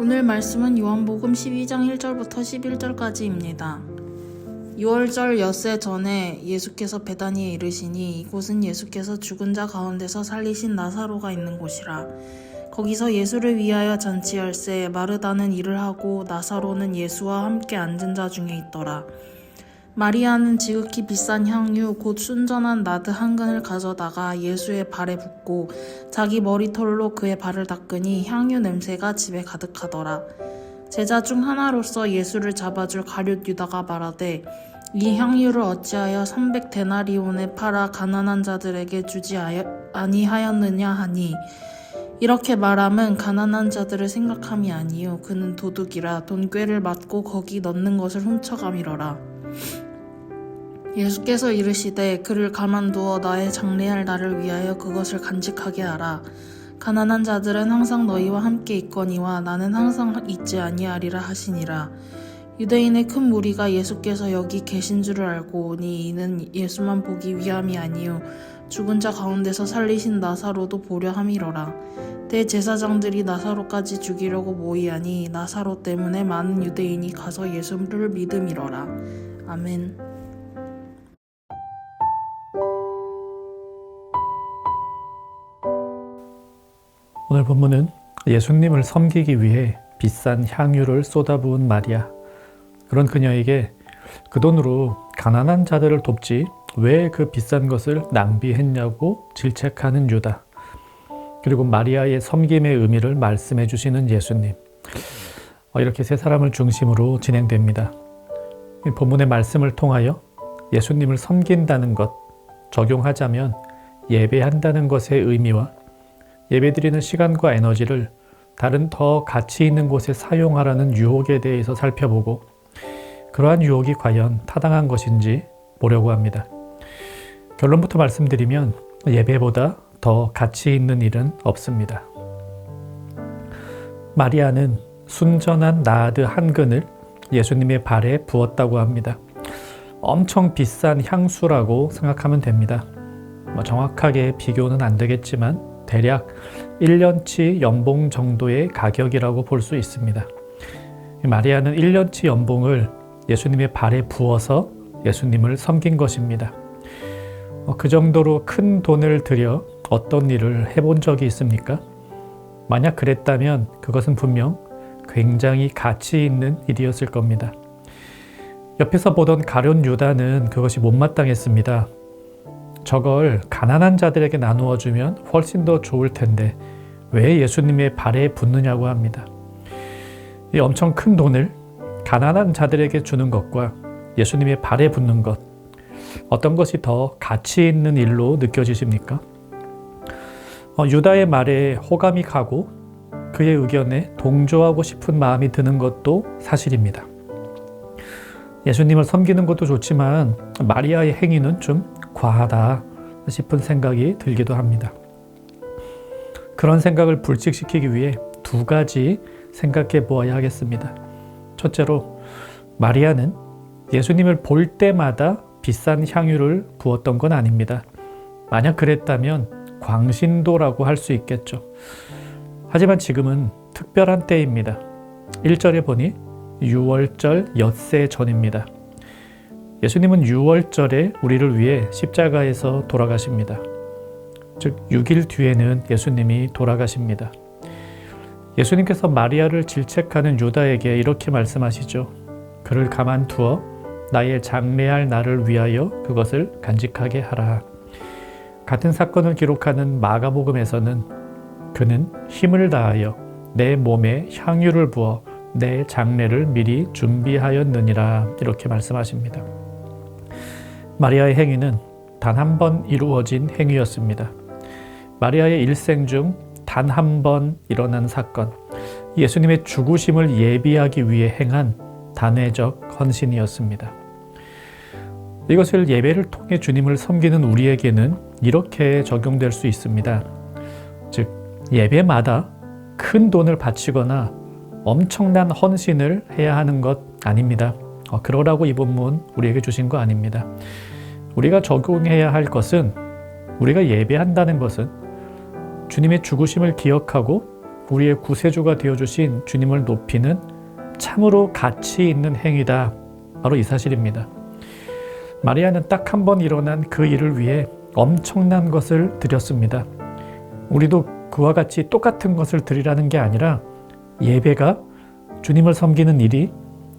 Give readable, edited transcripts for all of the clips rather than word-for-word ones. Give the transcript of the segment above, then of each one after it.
오늘 말씀은 요한복음 12장 1절부터 11절까지입니다. 6월절 엿새 전에 예수께서 베다니에 이르시니 이곳은 예수께서 죽은 자 가운데서 살리신 나사로가 있는 곳이라. 거기서 예수를 위하여 잔치할새 마르다는 일을 하고 나사로는 예수와 함께 앉은 자 중에 있더라. 마리아는 지극히 비싼 향유 곧 순전한 나드 한 근을 가져다가 예수의 발에 붓고 자기 머리털로 그의 발을 닦으니 향유 냄새가 집에 가득하더라. 제자 중 하나로서 예수를 잡아줄 가룟 유다가 말하되 이 향유를 어찌하여 300데나리온에 팔아 가난한 자들에게 주지 아니하였느냐 하니, 이렇게 말함은 가난한 자들을 생각함이 아니요 그는 도둑이라 돈꾀를 맞고 거기 넣는 것을 훔쳐가미러라. 예수께서 이르시되 그를 가만두어 나의 장례할 날을 위하여 그것을 간직하게 하라. 가난한 자들은 항상 너희와 함께 있거니와 나는 항상 있지 아니하리라 하시니라. 유대인의 큰 무리가 예수께서 여기 계신 줄을 알고 오니 이는 예수만 보기 위함이 아니요 죽은 자 가운데서 살리신 나사로도 보려 함이러라. 대제사장들이 나사로까지 죽이려고 모이하니 나사로 때문에 많은 유대인이 가서 예수를 믿음이러라. 아멘. 오늘 본문은 예수님을 섬기기 위해 비싼 향유를 쏟아부은 마리아, 그런 그녀에게 그 돈으로 가난한 자들을 돕지 왜 그 비싼 것을 낭비했냐고 질책하는 유다, 그리고 마리아의 섬김의 의미를 말씀해 주시는 예수님. 이렇게 세 사람을 중심으로 진행됩니다. 본문의 말씀을 통하여 예수님을 섬긴다는 것, 적용하자면 예배한다는 것의 의미와 예배드리는 시간과 에너지를 다른 더 가치 있는 곳에 사용하라는 유혹에 대해서 살펴보고 그러한 유혹이 과연 타당한 것인지 보려고 합니다. 결론부터 말씀드리면 예배보다 더 가치 있는 일은 없습니다. 마리아는 순전한 나드 한 근을 예수님의 발에 부었다고 합니다. 엄청 비싼 향수라고 생각하면 됩니다. 정확하게 비교는 안 되겠지만 대략 1년치 연봉 정도의 가격이라고 볼 수 있습니다. 마리아는 1년치 연봉을 예수님의 발에 부어서 예수님을 섬긴 것입니다. 그 정도로 큰 돈을 들여 어떤 일을 해본 적이 있습니까? 만약 그랬다면 그것은 분명 굉장히 가치 있는 일이었을 겁니다. 옆에서 보던 가룟 유다는 그것이 못마땅했습니다. 저걸 가난한 자들에게 나누어 주면 훨씬 더 좋을 텐데 왜 예수님의 발에 붓느냐고 합니다. 이 엄청 큰 돈을 가난한 자들에게 주는 것과 예수님의 발에 붓는 것, 어떤 것이 더 가치 있는 일로 느껴지십니까? 유다의 말에 호감이 가고 그의 의견에 동조하고 싶은 마음이 드는 것도 사실입니다. 예수님을 섬기는 것도 좋지만 마리아의 행위는 좀 과하다 싶은 생각이 들기도 합니다. 그런 생각을 불식시키기 위해 두 가지 생각해 보아야 하겠습니다. 첫째로, 마리아는 예수님을 볼 때마다 비싼 향유를 부었던 건 아닙니다. 만약 그랬다면 광신도라고 할 수 있겠죠. 하지만 지금은 특별한 때입니다. 1절에 보니 6월절 엿새 전입니다. 예수님은 6월절에 우리를 위해 십자가에서 돌아가십니다. 즉 6일 뒤에는 예수님이 돌아가십니다. 예수님께서 마리아를 질책하는 유다에게 이렇게 말씀하시죠. 그를 가만두어 나의 장례할 날을 위하여 그것을 간직하게 하라. 같은 사건을 기록하는 마가복음에서는 그는 힘을 다하여 내 몸에 향유를 부어 내 장례를 미리 준비하였느니라, 이렇게 말씀하십니다. 마리아의 행위는 단 한 번 이루어진 행위였습니다. 마리아의 일생 중 단 한 번 일어난 사건, 예수님의 죽으심을 예비하기 위해 행한 단회적 헌신이었습니다. 이것을 예배를 통해 주님을 섬기는 우리에게는 이렇게 적용될 수 있습니다. 즉, 예배마다 큰 돈을 바치거나 엄청난 헌신을 해야 하는 것 아닙니다. 그러라고 이 본문 우리에게 주신 거 아닙니다. 우리가 적용해야 할 것은, 우리가 예배한다는 것은 주님의 죽으심을 기억하고 우리의 구세주가 되어주신 주님을 높이는 참으로 가치 있는 행위다. 바로 이 사실입니다. 마리아는 딱 한 번 일어난 그 일을 위해 엄청난 것을 드렸습니다. 우리도 그와 같이 똑같은 것을 드리라는 게 아니라 예배가 주님을 섬기는 일이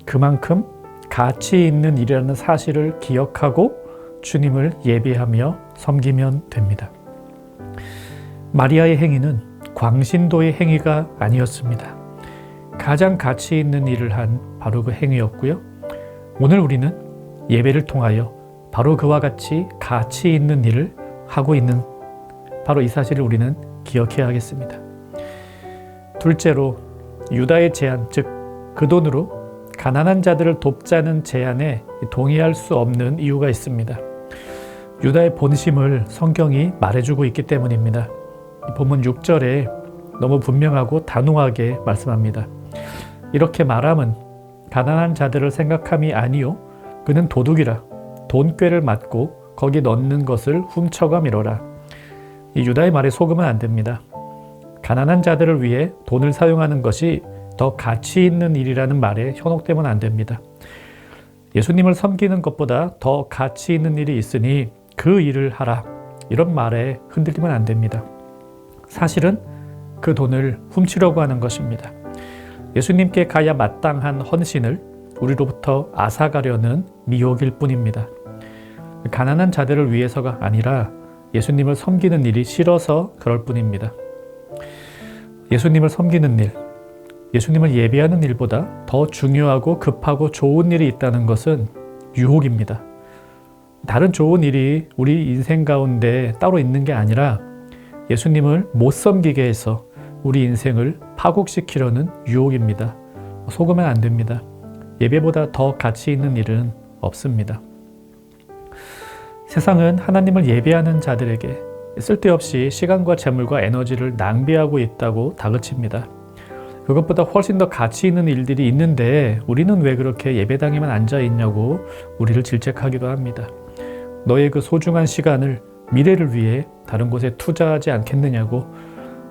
그만큼 가치 있는 일이라는 사실을 기억하고 주님을 예배하며 섬기면 됩니다. 마리아의 행위는 광신도의 행위가 아니었습니다. 가장 가치 있는 일을 한 바로 그 행위였고요. 오늘 우리는 예배를 통하여 바로 그와 같이 가치 있는 일을 하고 있는 바로 이 사실을 우리는 기억해야 하겠습니다. 둘째로 유다의 제안, 즉 그 돈으로 가난한 자들을 돕자는 제안에 동의할 수 없는 이유가 있습니다. 유다의 본심을 성경이 말해주고 있기 때문입니다. 본문 6절에 너무 분명하고 단호하게 말씀합니다. 이렇게 말함은 가난한 자들을 생각함이 아니요 그는 도둑이라 돈꾀를 맞고 거기 넣는 것을 훔쳐감이로라. 이 유다의 말에 속으면 안 됩니다. 가난한 자들을 위해 돈을 사용하는 것이 더 가치 있는 일이라는 말에 현혹되면 안 됩니다. 예수님을 섬기는 것보다 더 가치 있는 일이 있으니 그 일을 하라. 이런 말에 흔들리면 안 됩니다. 사실은 그 돈을 훔치려고 하는 것입니다. 예수님께 가야 마땅한 헌신을 우리로부터 앗아가려는 미혹일 뿐입니다. 가난한 자들을 위해서가 아니라 예수님을 섬기는 일이 싫어서 그럴 뿐입니다. 예수님을 섬기는 일, 예수님을 예배하는 일보다 더 중요하고 급하고 좋은 일이 있다는 것은 유혹입니다. 다른 좋은 일이 우리 인생 가운데 따로 있는 게 아니라 예수님을 못 섬기게 해서 우리 인생을 파국시키려는 유혹입니다. 속으면 안 됩니다. 예배보다 더 가치 있는 일은 없습니다. 세상은 하나님을 예배하는 자들에게 쓸데없이 시간과 재물과 에너지를 낭비하고 있다고 다그칩니다. 그것보다 훨씬 더 가치 있는 일들이 있는데 우리는 왜 그렇게 예배당에만 앉아 있냐고 우리를 질책하기도 합니다. 너의 그 소중한 시간을 미래를 위해 다른 곳에 투자하지 않겠느냐고,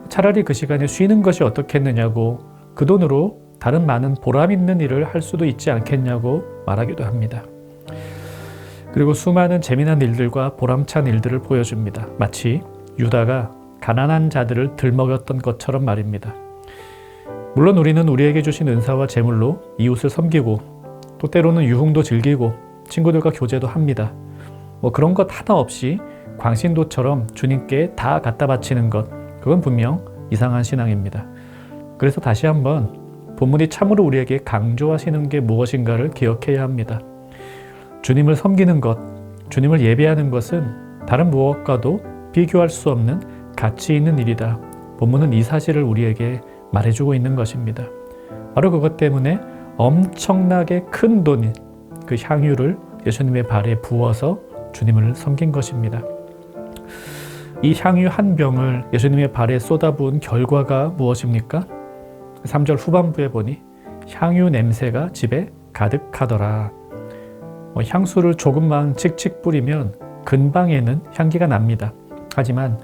차라리 그 시간에 쉬는 것이 어떻겠느냐고, 그 돈으로 다른 많은 보람 있는 일을 할 수도 있지 않겠냐고 말하기도 합니다. 그리고 수많은 재미난 일들과 보람찬 일들을 보여줍니다. 마치 유다가 가난한 자들을 들먹였던 것처럼 말입니다. 물론 우리는 우리에게 주신 은사와 재물로 이웃을 섬기고 또 때로는 유흥도 즐기고 친구들과 교제도 합니다. 그런 것 하나 없이 광신도처럼 주님께 다 갖다 바치는 것, 그건 분명 이상한 신앙입니다. 그래서 다시 한번 본문이 참으로 우리에게 강조하시는 게 무엇인가를 기억해야 합니다. 주님을 섬기는 것, 주님을 예배하는 것은 다른 무엇과도 비교할 수 없는 가치 있는 일이다. 본문은 이 사실을 우리에게 말해주고 있는 것입니다. 바로 그것 때문에 엄청나게 큰 돈인 그 향유를 예수님의 발에 부어서 주님을 섬긴 것입니다. 이 향유 한 병을 예수님의 발에 쏟아부은 결과가 무엇입니까? 3절 후반부에 보니 향유 냄새가 집에 가득하더라. 향수를 조금만 칙칙 뿌리면 근방에는 향기가 납니다. 하지만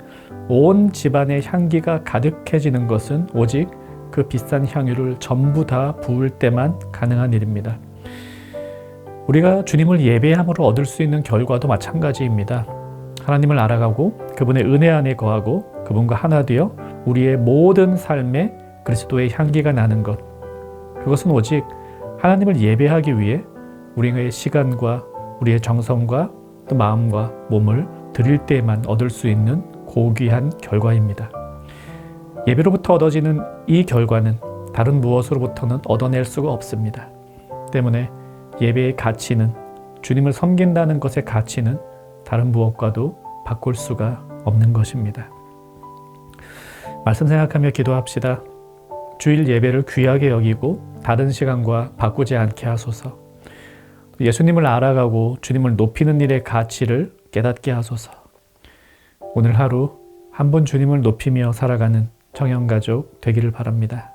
온 집안의 향기가 가득해지는 것은 오직 그 비싼 향유를 전부 다 부을 때만 가능한 일입니다. 우리가 주님을 예배함으로 얻을 수 있는 결과도 마찬가지입니다. 하나님을 알아가고 그분의 은혜 안에 거하고 그분과 하나 되어 우리의 모든 삶에 그리스도의 향기가 나는 것, 그것은 오직 하나님을 예배하기 위해 우리의 시간과 우리의 정성과 또 마음과 몸을 드릴 때에만 얻을 수 있는 고귀한 결과입니다. 예배로부터 얻어지는 이 결과는 다른 무엇으로부터는 얻어낼 수가 없습니다. 때문에 예배의 가치는, 주님을 섬긴다는 것의 가치는 다른 무엇과도 바꿀 수가 없는 것입니다. 말씀 생각하며 기도합시다. 주일 예배를 귀하게 여기고 다른 시간과 바꾸지 않게 하소서. 예수님을 알아가고 주님을 높이는 일의 가치를 깨닫게 하소서. 오늘 하루 한 번 주님을 높이며 살아가는 청년가족 되기를 바랍니다.